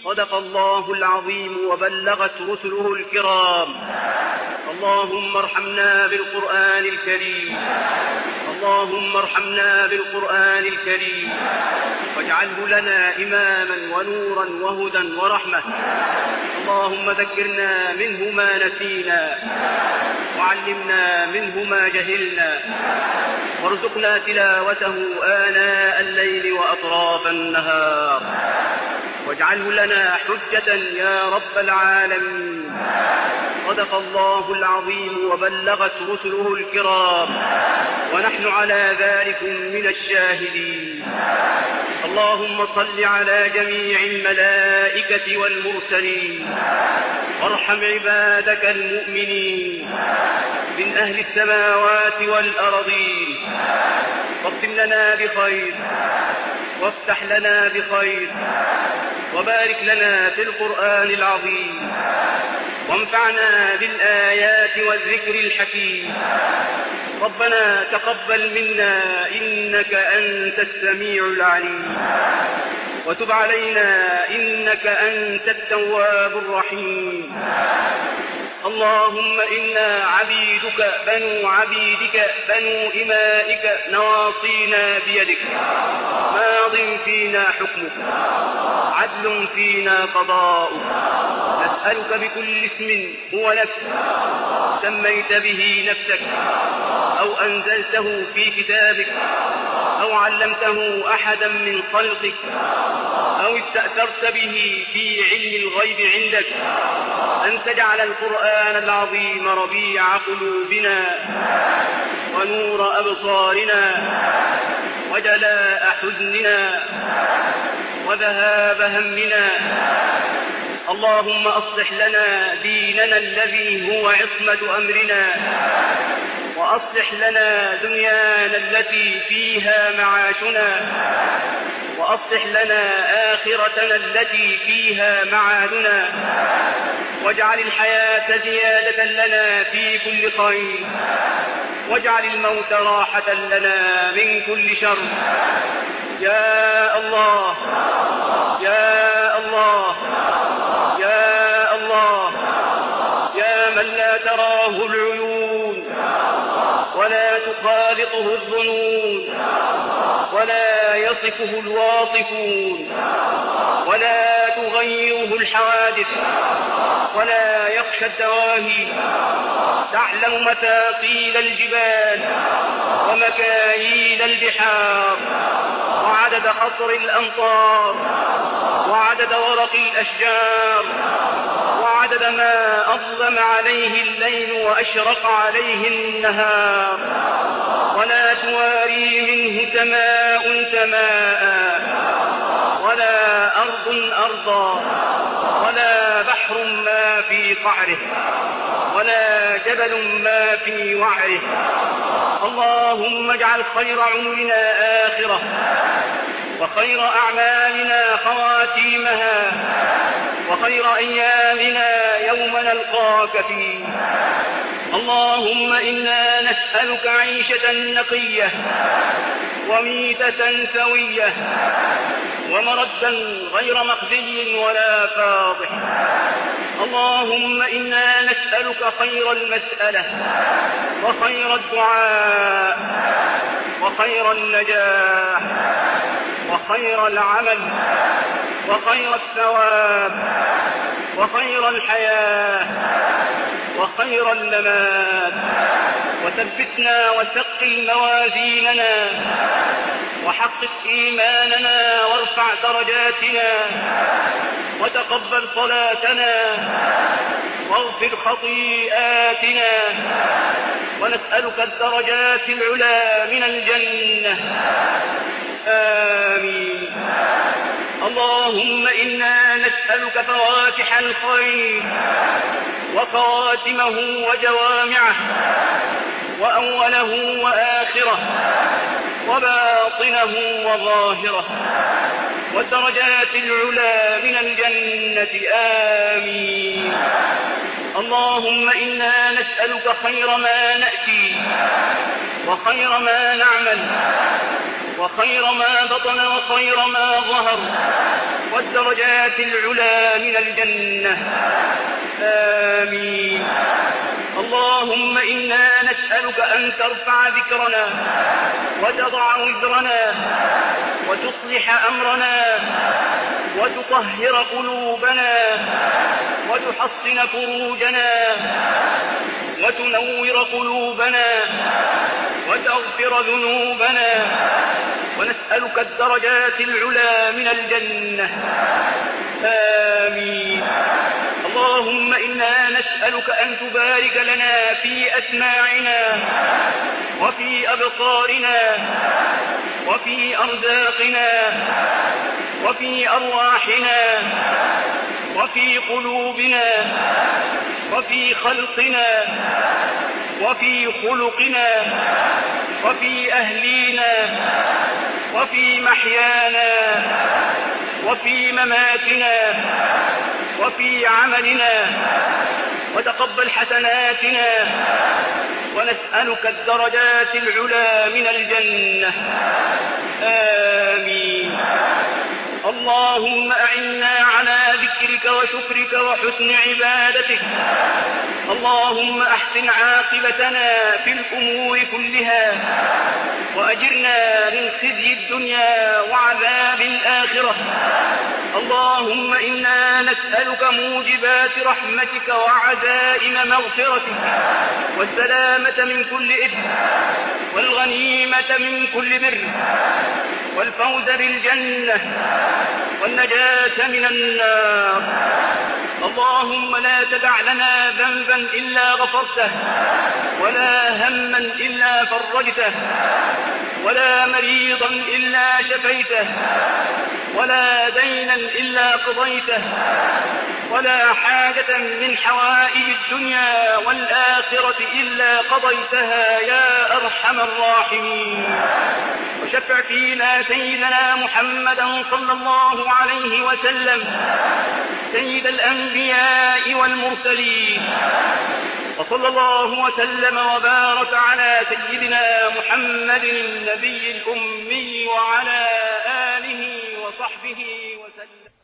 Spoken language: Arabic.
صدق الله العظيم وبلغت رسله الكرام. اللهم ارحمنا بالقرآن الكريم، اللهم ارحمنا بالقرآن الكريم، واجعله لنا إماما ونورا وهدى ورحمة. اللهم ذكرنا منه ما نسينا، وعلمنا منه ما جهلنا، وارزقنا تلاوته آناء الليل وأطراف النهار، واجعله لنا حجة يا رب العالمين. صدق الله العظيم وبلغت رسله الكرام، ونحن على ذلك من الشاهدين. اللهم صل على جميع الملائكة والمرسلين، وارحم عبادك المؤمنين من أهل السماوات والأرضين، واختم لنا بخير، وافتح لنا بخير، وبارك لنا في القرآن العظيم، وانفعنا بالآيات والذكر الحكيم. ربنا تقبل منا إنك أنت السميع العليم، وتب علينا إنك أنت التواب الرحيم. اللهم إنا عبيدك بنو عبيدك بنو إمائك، نواصينا بيدك، ماض فينا حكمك، عدل فينا قضاؤك. نسألك بكل اسم هو لك سميت به نفسك، أو أنزلته في كتابك، أو علمته أحدا من خلقك، أو استأثرت به في علم الغيب عندك، أن تجعل القرآن العظيم ربيع قلوبنا، ونور أبصارنا، وجلاء حزننا، وذهاب همنا. اللهم أصلح لنا ديننا الذي هو عصمة أمرنا، وأصلح لنا دنيانا التي فيها معاشنا، وأصلح لنا آخرتنا التي فيها معادنا، واجعل الحياة زيادة لنا في كل خير، واجعل الموت راحة لنا من كل شر. يا الله يا الله يا الله، يا من لا تراه العيون، ولا تخالطه الظنون، ولا يصفه الواصفون، ولا تغيره الحوادث، ولا يخشى الدواهي. تعلم مثاقيل الجبال، ومكاييل البحار، وعدد قطر الأمطار، وعدد ورق الأشجار، وعدد ما أظلم عليه الليل وأشرق عليه النهار. ولا تواري منه سماء سماء، ولا أرض أرضا، ولا بحر ما في قعره، ولا جبل ما في وعره. اللهم اجعل خير عمرنا آخرة، وخير أعمالنا خواتيمها، وخير أيامنا يوم نلقاك فيه. اللهم إنا نسألك عيشة نقية، وميتة سوية، ومردا غير مخزي ولا فاضح. اللهم إنا نسألك خير المسألة، وخير الدعاء، وخير النجاح، وخير العمل، وخير الثواب، وخير الحياة، وخير الممات. وثبتنا وثقل موازيننا، وحقق إيماننا، وارفع درجاتنا، وتقبل صلاتنا، واغفر خطيئاتنا. ونسألك الدرجات العلى من الجنة. آمين. اللهم إنا نسألك فواتح الخير، وخواتمه وجوامعه، وأوله وآخره، وباطنه وظاهره، والدرجات العلى من الجنة. آمين. اللهم إنا نسألك خير ما نأتي، وخير ما نعمل، وخير ما بطن، وخير ما ظهر، والدرجات العلى من الجنة. آمين. اللهم إنا نسألك أن ترفع ذكرنا وتضع وزرنا وتصلح أمرنا وتطهر قلوبنا وتحصن فروجنا وتنور قلوبنا وتغفر ذنوبنا، ونسألك الدرجات العلى من الجنة. آمين. اللهم إنا نسألك أن تبارك لنا في أسماعنا وفي أبصارنا وفي أرزاقنا وفي أرواحنا وفي قلوبنا وفي خلقنا وفي خلقنا وفي أهلينا وفي محيانا وفي مماتنا وفي عملنا، وتقبل حسناتنا، ونسألك الدرجات العلى من الجنة. آمين. اللهم أعنا على ذكرك وشكرك وحسن عبادتك. اللهم أحسن عاقبتنا في الأمور كلها، وأجرنا من خزي الدنيا وعذاب الآخرة. اللهم إنا نسألك موجبات رحمتك وعزائم مغفرتك، والسلامة من كل إثم، والغنيمة من كل بر، والفوز بالجنة، والنجاة من النار. اللهم لا تدع لنا ذنبا إلا غفرته، ولا هما إلا فرجته، ولا مريضا إلا شفيته، ولا دينا إلا قضيته، ولا حاجة من حوائج الدنيا والآخرة إلا قضيتها يا أرحم الراحمين. وشفع فينا سيدنا محمدا صلى الله عليه وسلم سيد الأنبياء والمرسلين، وصلى الله وسلم وبارك على سيدنا محمد النبي الأمي وعلى آله وصحبه وسلم.